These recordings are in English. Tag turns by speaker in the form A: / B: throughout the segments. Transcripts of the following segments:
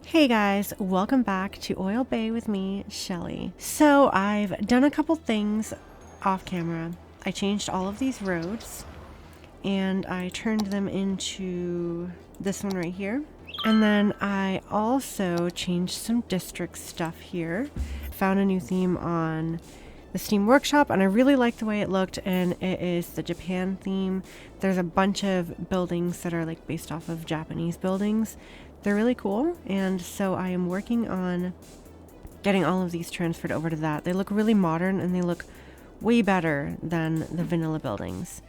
A: Hey guys, welcome back to Oil Bay with me, Shelly. So I've done a couple things off camera. I changed all of these roads and I turned them into this one right here. And then I also changed some district stuff here. Found a new theme on the Steam Workshop and I really like the way it looked, and it is the Japan theme. There's a bunch of buildings that are like based off of Japanese buildings. They're really cool, and so I am working on getting all of these transferred over to that. They look really modern and they look way better than the vanilla buildings.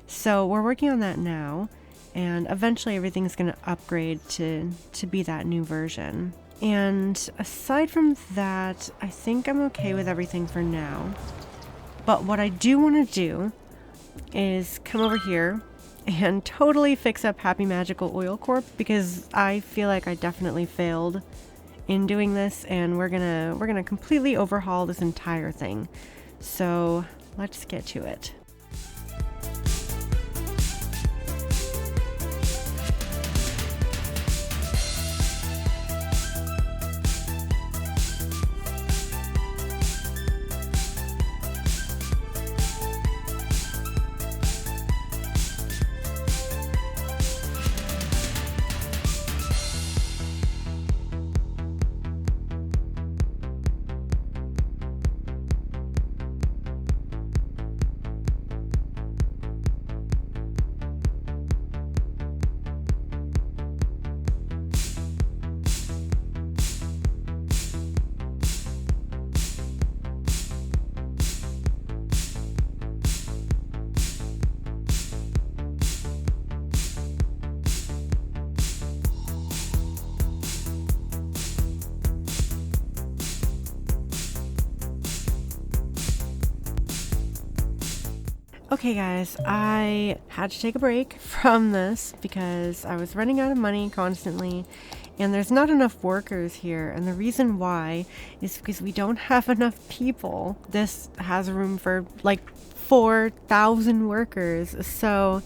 A: So we're working on that now, and eventually everything's going to upgrade to be that new version. And aside from that, I think I'm okay with everything for now. But what I do want to do is come over here and totally fix up Happy Magical Oil Corp, because I feel like I definitely failed in doing this, and we're gonna completely overhaul this entire thing. So let's get to it. Okay guys, I had to take a break from this because I was running out of money constantly, and there's not enough workers here, and the reason why is because we don't have enough people. This has room for like 4,000 workers, so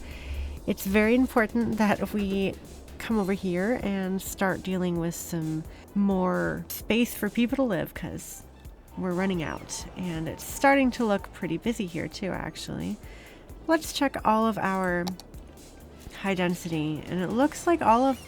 A: it's very important that we come over here and start dealing with some more space for people to live, because we're running out, and it's starting to look pretty busy here too, actually. Let's check all of our high density, and it looks like all of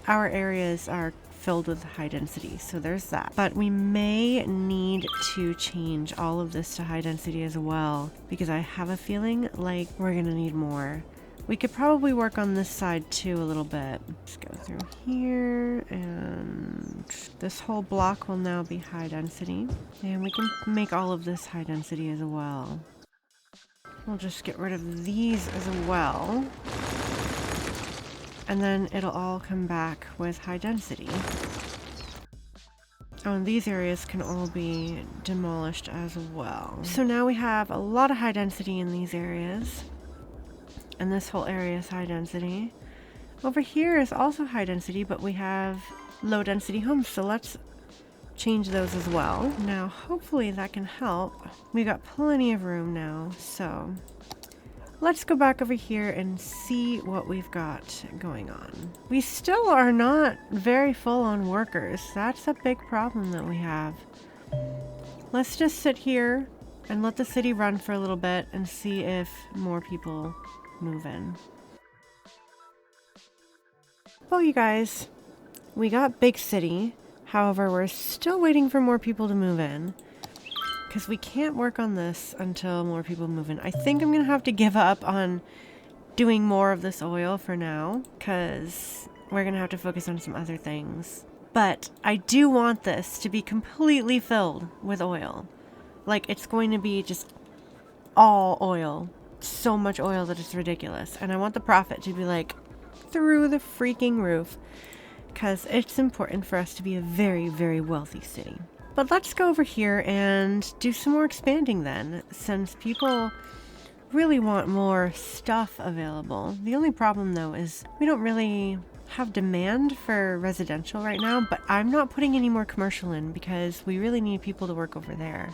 A: our areas are filled with high density, so there's that. But we may need to change all of this to high density as well, because I have a feeling like we're gonna need more. We could probably work on this side too a little bit. Let's go through here, and this whole block will now be high density, and we can make all of this high density as well. We'll just get rid of these as well, and then it'll all come back with high density. Oh, and these areas can all be demolished as well. So now we have a lot of high density in these areas, and this whole area is high density. Over here is also high density, but we have low density homes, so let's change those as well. Now hopefully that can help. We got plenty of room now, so let's go back over here and see what we've got going on. We still are not very full on workers. That's a big problem that we have. Let's just sit here and let the city run for a little bit and see if more people move in. Well, you guys, we got big city. However, we're still waiting for more people to move in, because we can't work on this until more people move in. I think I'm going to have to give up on doing more of this oil for now, because we're going to have to focus on some other things. But I do want this to be completely filled with oil. Like, it's going to be just all oil. So much oil that it's ridiculous. And I want the profit to be like through the freaking roof, because it's important for us to be a very, very wealthy city. But let's go over here and do some more expanding then, since people really want more stuff available. The only problem though is we don't really have demand for residential right now, but I'm not putting any more commercial in because we really need people to work over there.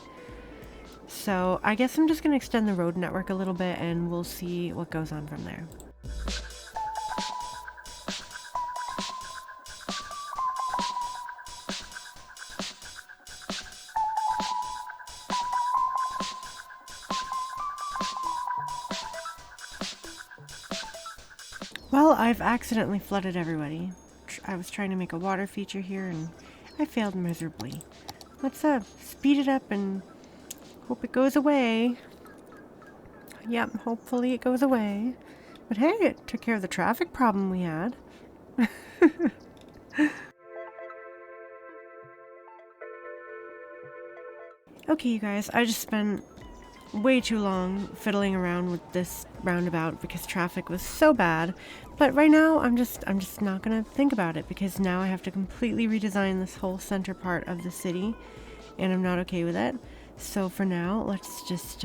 A: So I guess I'm just going to extend the road network a little bit, and we'll see what goes on from there. Well, I've accidentally flooded everybody. I was trying to make a water feature here and I failed miserably. Let's speed it up and hope it goes away. Yep, hopefully it goes away. But hey, it took care of the traffic problem we had. Okay, you guys, I just spent way too long fiddling around with this roundabout because traffic was so bad. But right now, I'm just not gonna think about it because now I have to completely redesign this whole center part of the city, and I'm not okay with it. So for now, let's just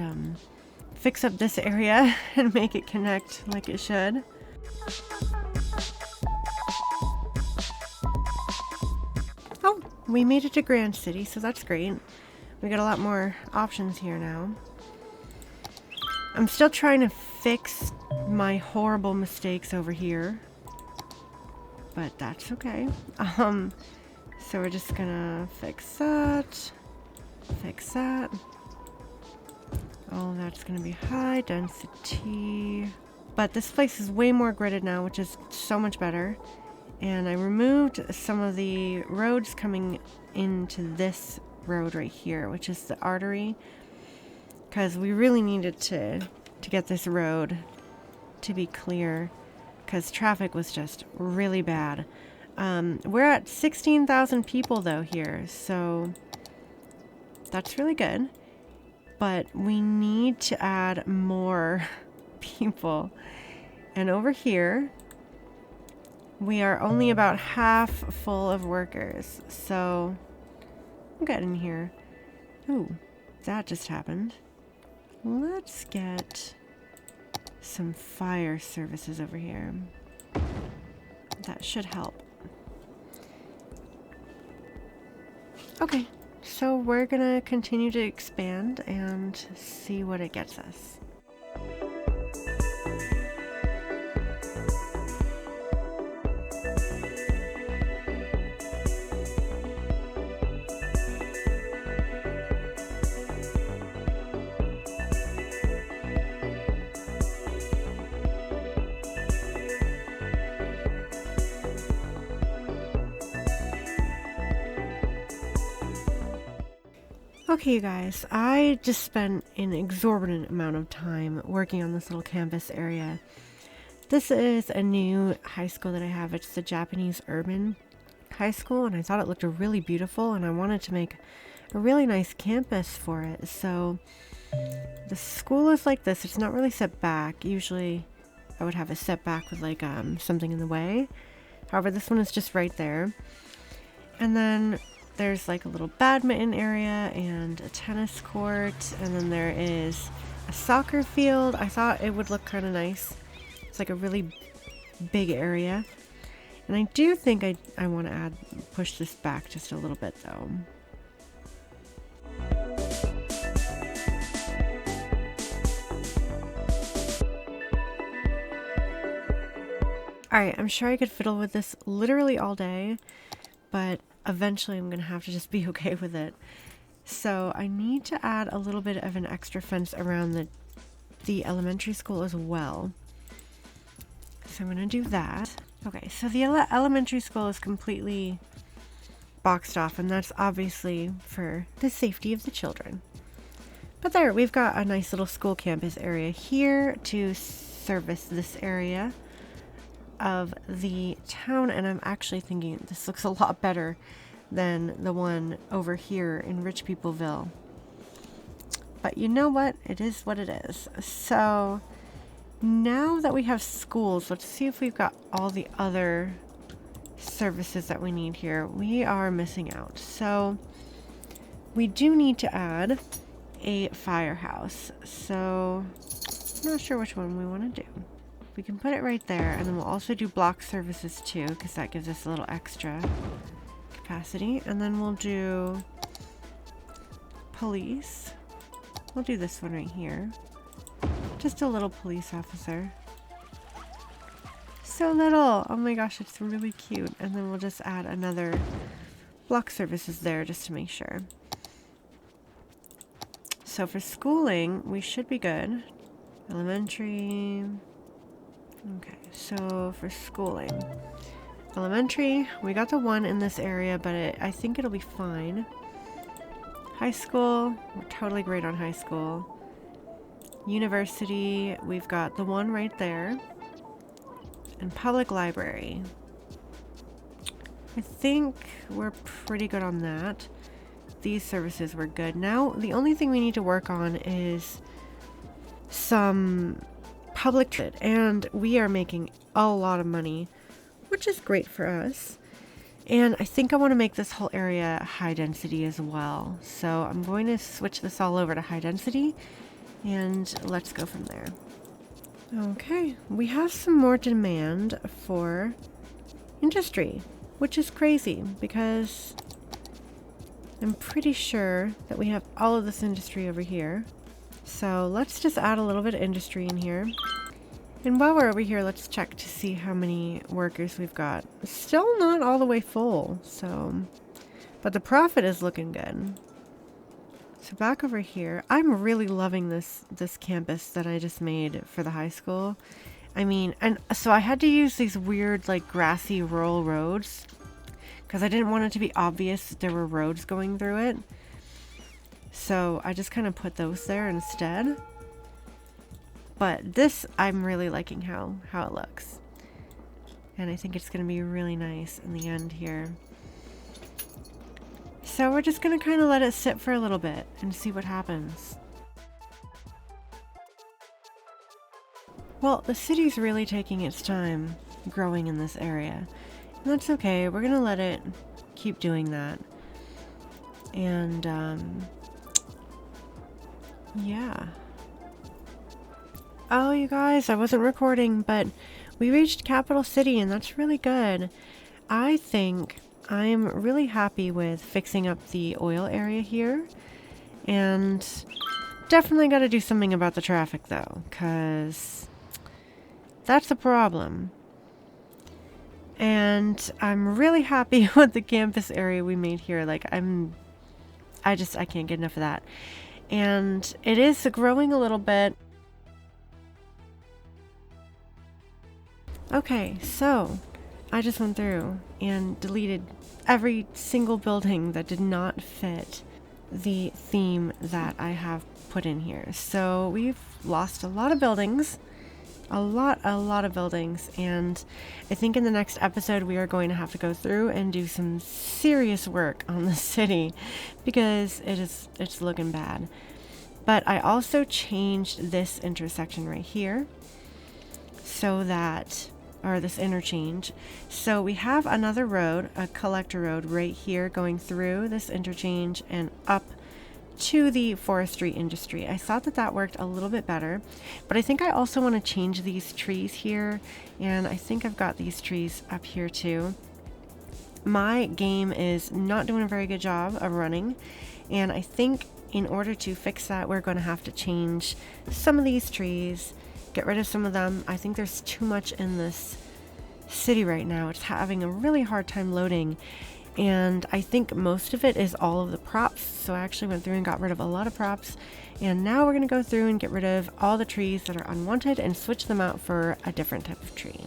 A: fix up this area and make it connect like it should. Oh, we made it to Grand City, so that's great. We got a lot more options here now. I'm still trying to fix my horrible mistakes over here, but that's okay. So we're just gonna fix that, all that's gonna be high density, but this place is way more gridded now, which is so much better. And I removed some of the roads coming into this road right here, which is the artery, because we really needed to get this road to be clear because traffic was just really bad. We're at 16,000 people though here, so that's really good, but we need to add more people. And over here we are only about half full of workers, so I'm getting here. Ooh, that just happened. Let's get some fire services over here. That should help. Okay, so we're gonna continue to expand and see what it gets us. Okay, you guys, I just spent an exorbitant amount of time working on this little campus area. This is a new high school that I have. It's the Japanese Urban High School, and I thought it looked really beautiful, and I wanted to make a really nice campus for it. So the school is like this. It's not really set back. Usually I would have a setback with like something in the way. However, this one is just right there. And then there's like a little badminton area and a tennis court, and then there is a soccer field. I thought it would look kind of nice. It's like a really big area. And I do think I want to push this back just a little bit though. Alright, I'm sure I could fiddle with this literally all day, but eventually I'm going to have to just be okay with it. So I need to add a little bit of an extra fence around the elementary school as well. So I'm going to do that. Okay, so the elementary school is completely boxed off, and that's obviously for the safety of the children. But there, we've got a nice little school campus area here to service this area of the town, and I'm actually thinking this looks a lot better than the one over here in Rich Peopleville. But you know what? It is what it is. So now that we have schools, let's see if we've got all the other services that we need here. We are missing out. So we do need to add a firehouse. So I'm not sure which one we want to do. We can put it right there, and then we'll also do block services too, because that gives us a little extra capacity. And then we'll do police. We'll do this one right here. Just a little police officer. So little! Oh my gosh, it's really cute. And then we'll just add another block services there just to make sure. So for schooling, we should be good. Elementary. Okay, so for schooling. Elementary, we got the one in this area, but I think it'll be fine. High school, we're totally great on high school. University, we've got the one right there. And public library. I think we're pretty good on that. These services were good. Now, the only thing we need to work on is some public transit, and we are making a lot of money, which is great for us. And I think I want to make this whole area high density as well. So I'm going to switch this all over to high density, and let's go from there. Okay, we have some more demand for industry, which is crazy because I'm pretty sure that we have all of this industry over here. So let's just add a little bit of industry in here. And while we're over here, let's check to see how many workers we've got. Still not all the way full, so... But the profit is looking good. So back over here, I'm really loving this campus that I just made for the high school. I mean, and so I had to use these weird, like, grassy rural roads because I didn't want it to be obvious that there were roads going through it. So I just kind of put those there instead. But this, I'm really liking how it looks. And I think it's going to be really nice in the end here. So we're just going to kind of let it sit for a little bit and see what happens. Well, the city's really taking its time growing in this area. And that's okay. We're going to let it keep doing that. And, yeah. Oh, you guys, I wasn't recording, but we reached Capital City, and that's really good. I think I'm really happy with fixing up the oil area here. And definitely got to do something about the traffic, though, because that's a problem. And I'm really happy with the campus area we made here. Like, I can't get enough of that. And it is growing a little bit. Okay, so I just went through and deleted every single building that did not fit the theme that I have put in here. So we've lost a lot of buildings, a lot of buildings, and I think in the next episode we are going to have to go through and do some serious work on the city because it's looking bad. But I also changed this intersection right here so that, or this interchange. So we have another road, a collector road right here going through this interchange and up to the forestry industry. I thought that worked a little bit better, but I think I also want to change these trees here, and I think I've got these trees up here too. My game is not doing a very good job of running, and I think in order to fix that, we're going to have to change some of these trees, get rid of some of them. I think there's too much in this city right now. It's having a really hard time loading, and I think most of it is all of the props. So I actually went through and got rid of a lot of props, and now we're going to go through and get rid of all the trees that are unwanted and switch them out for a different type of tree.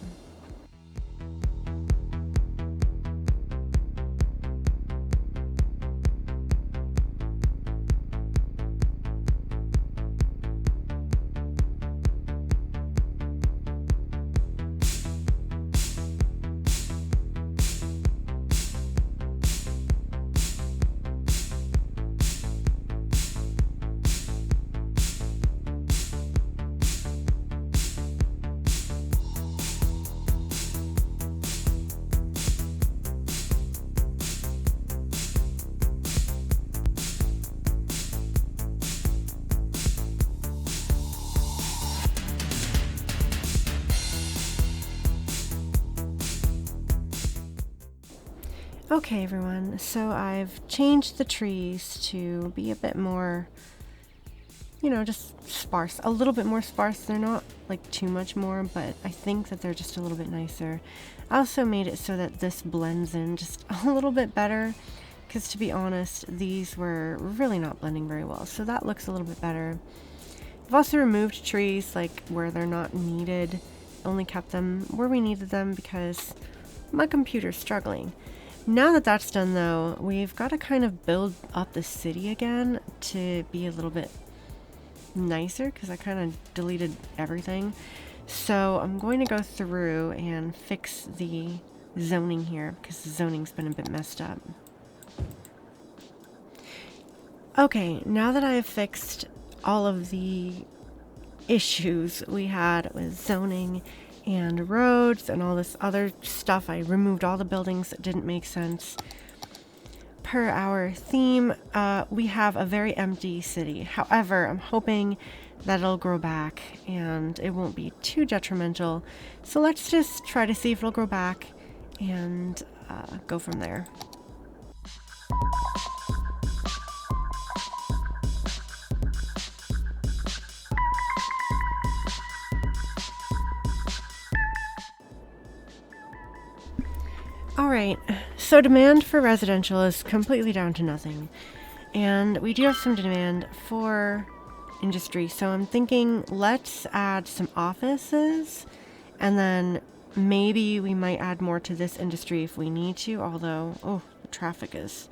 A: Okay, everyone, so I've changed the trees to be a bit more, just sparse, a little bit more sparse. They're not like too much more, but I think that they're just a little bit nicer. I also made it so that this blends in just a little bit better, because to be honest, these were really not blending very well, so that looks a little bit better. I've also removed trees like where they're not needed, only kept them where we needed them because my computer's struggling. Now that that's done though, we've got to kind of build up the city again to be a little bit nicer because I kind of deleted everything. So I'm going to go through and fix the zoning here because the zoning's been a bit messed up. Okay, now that I've fixed all of the issues we had with zoning and roads and all this other stuff, I removed all the buildings that didn't make sense. Per our theme, we have a very empty city. However, I'm hoping that it'll grow back and it won't be too detrimental. So let's just try to see if it'll grow back and go from there. Alright, so demand for residential is completely down to nothing. And we do have some demand for industry, so I'm thinking let's add some offices and then maybe we might add more to this industry if we need to, although, oh, the traffic is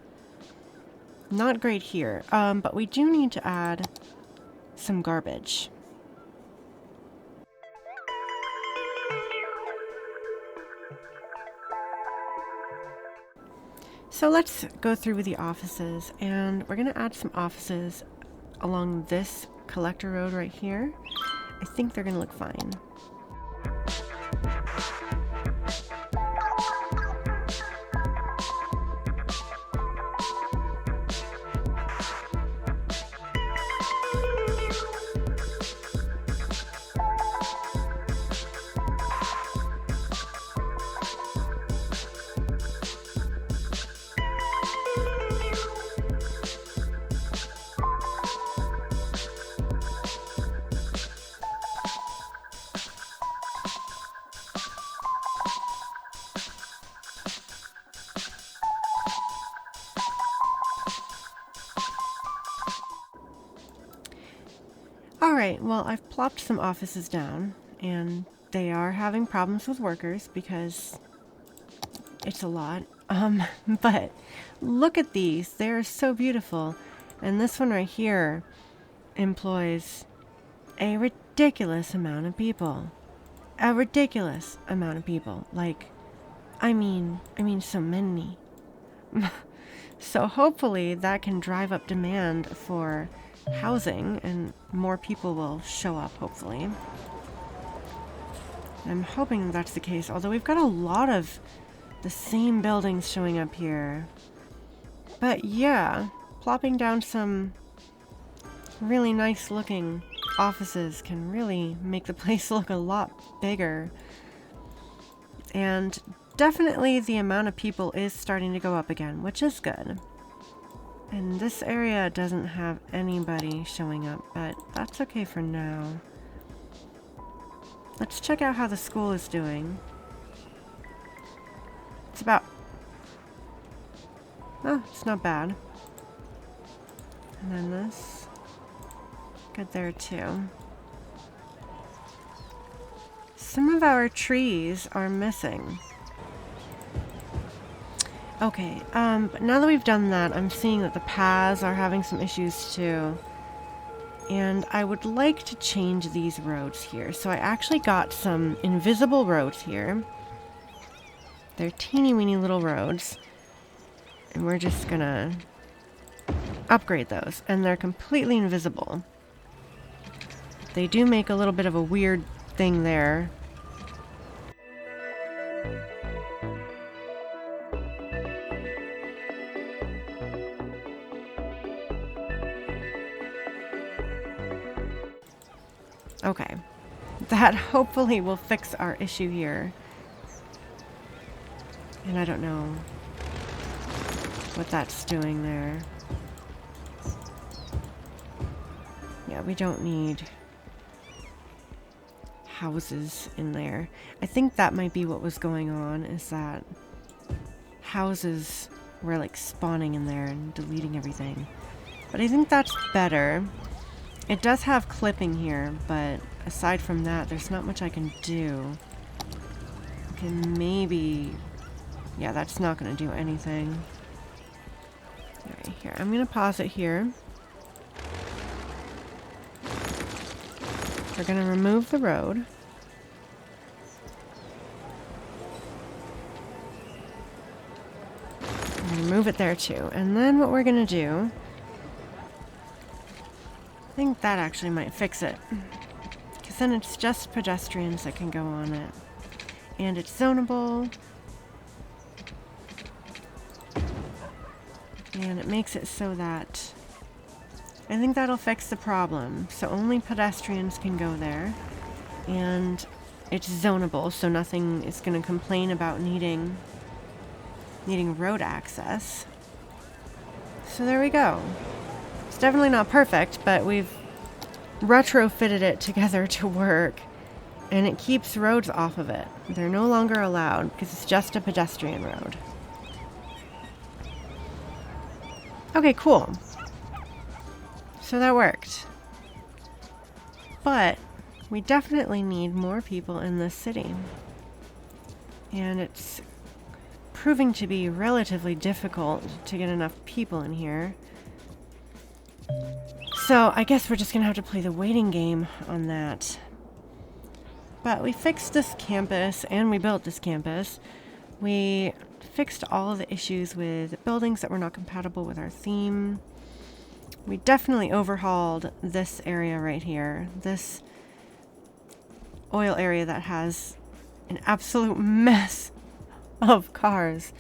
A: not great here. But we do need to add some garbage. So let's go through with the offices, and we're going to add some offices along this collector road right here. I think they're going to look fine. Alright, well, I've plopped some offices down, and they are having problems with workers because it's a lot. But look at these. They're so beautiful. And this one right here employs a ridiculous amount of people. A ridiculous amount of people. Like, I mean so many. So hopefully that can drive up demand for housing and more people will show up, hopefully. I'm hoping that's the case, although we've got a lot of the same buildings showing up here. But yeah, plopping down some really nice looking offices can really make the place look a lot bigger. And definitely the amount of people is starting to go up again, which is good. And this area doesn't have anybody showing up, but that's okay for now. Let's check out how the school is doing. It's about... oh, it's not bad. And then this. Good there too. Some of our trees are missing. Okay, but now that we've done that, I'm seeing that the paths are having some issues too. And I would like to change these roads here. So I actually got some invisible roads here. They're teeny weeny little roads. And we're just gonna upgrade those. And they're completely invisible. They do make a little bit of a weird thing there. Okay, that hopefully will fix our issue here. And I don't know what that's doing there. Yeah, we don't need houses in there. I think that might be what was going on, is that houses were like spawning in there and deleting everything. But I think that's better. It does have clipping here, but aside from that, there's not much I can do. Okay, maybe... Yeah, that's not going to do anything. Alright, here. I'm going to pause it here. We're going to remove the road. I'm going to move it there too. And then what we're going to do... I think that actually might fix it. Because then it's just pedestrians that can go on it. And it's zonable. And it makes it so that... I think that'll fix the problem. So only pedestrians can go there. And it's zonable, so nothing is going to complain about needing road access. So there we go. It's definitely not perfect, but we've retrofitted it together to work. And it keeps roads off of it. They're no longer allowed because it's just a pedestrian road. Okay, cool. So that worked. But we definitely need more people in this city. And it's proving to be relatively difficult to get enough people in here. So I guess we're just gonna have to play the waiting game on that. But we fixed this campus, and we built this campus. We fixed all of the issues with buildings that were not compatible with our theme. We definitely overhauled this area right here. This oil area that has an absolute mess of cars.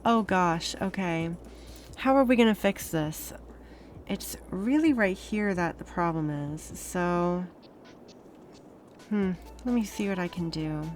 A: Oh gosh, okay. How are we gonna fix this? It's really right here that the problem is. So, let me see what I can do.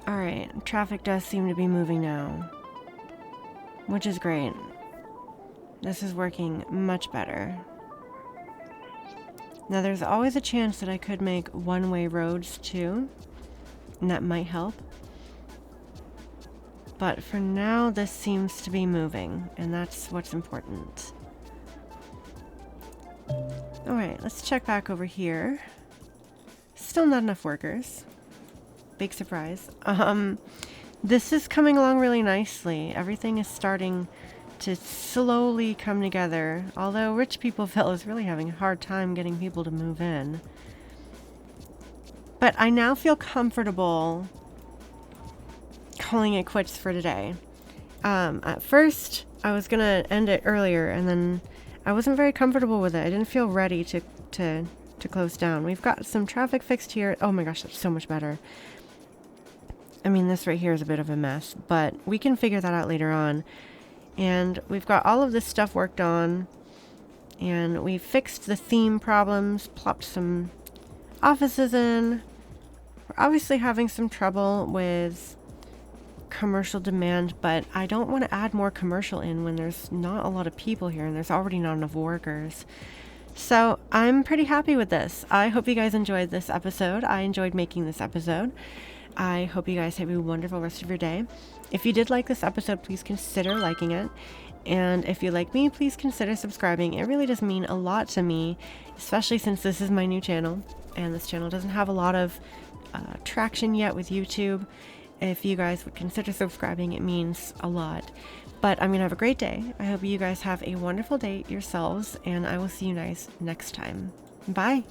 A: Alright, traffic does seem to be moving now, which is great. This is working much better. Now there's always a chance that I could make one-way roads too, and that might help. But for now, this seems to be moving, and that's what's important. Alright, let's check back over here. Still not enough workers. Big surprise. This is coming along really nicely. Everything is starting to slowly come together, although Rich Peopleville is really having a hard time getting people to move in. But I now feel comfortable calling it quits for today. At first, I was gonna end it earlier, and then I wasn't very comfortable with it. I didn't feel ready to close down. We've got some traffic fixed here. Oh my gosh, that's so much better. I mean, this right here is a bit of a mess, but we can figure that out later on. And we've got all of this stuff worked on, and we fixed the theme problems, plopped some offices in. We're obviously having some trouble with commercial demand, but I don't want to add more commercial in when there's not a lot of people here and there's already not enough workers. So I'm pretty happy with this. I hope you guys enjoyed this episode. I enjoyed making this episode. I hope you guys have a wonderful rest of your day. If you did like this episode, please consider liking it. And if you like me, please consider subscribing. It really does mean a lot to me, especially since this is my new channel. And this channel doesn't have a lot of traction yet with YouTube. If you guys would consider subscribing, it means a lot. But I'm going to have a great day. I hope you guys have a wonderful day yourselves. And I will see you guys next time. Bye.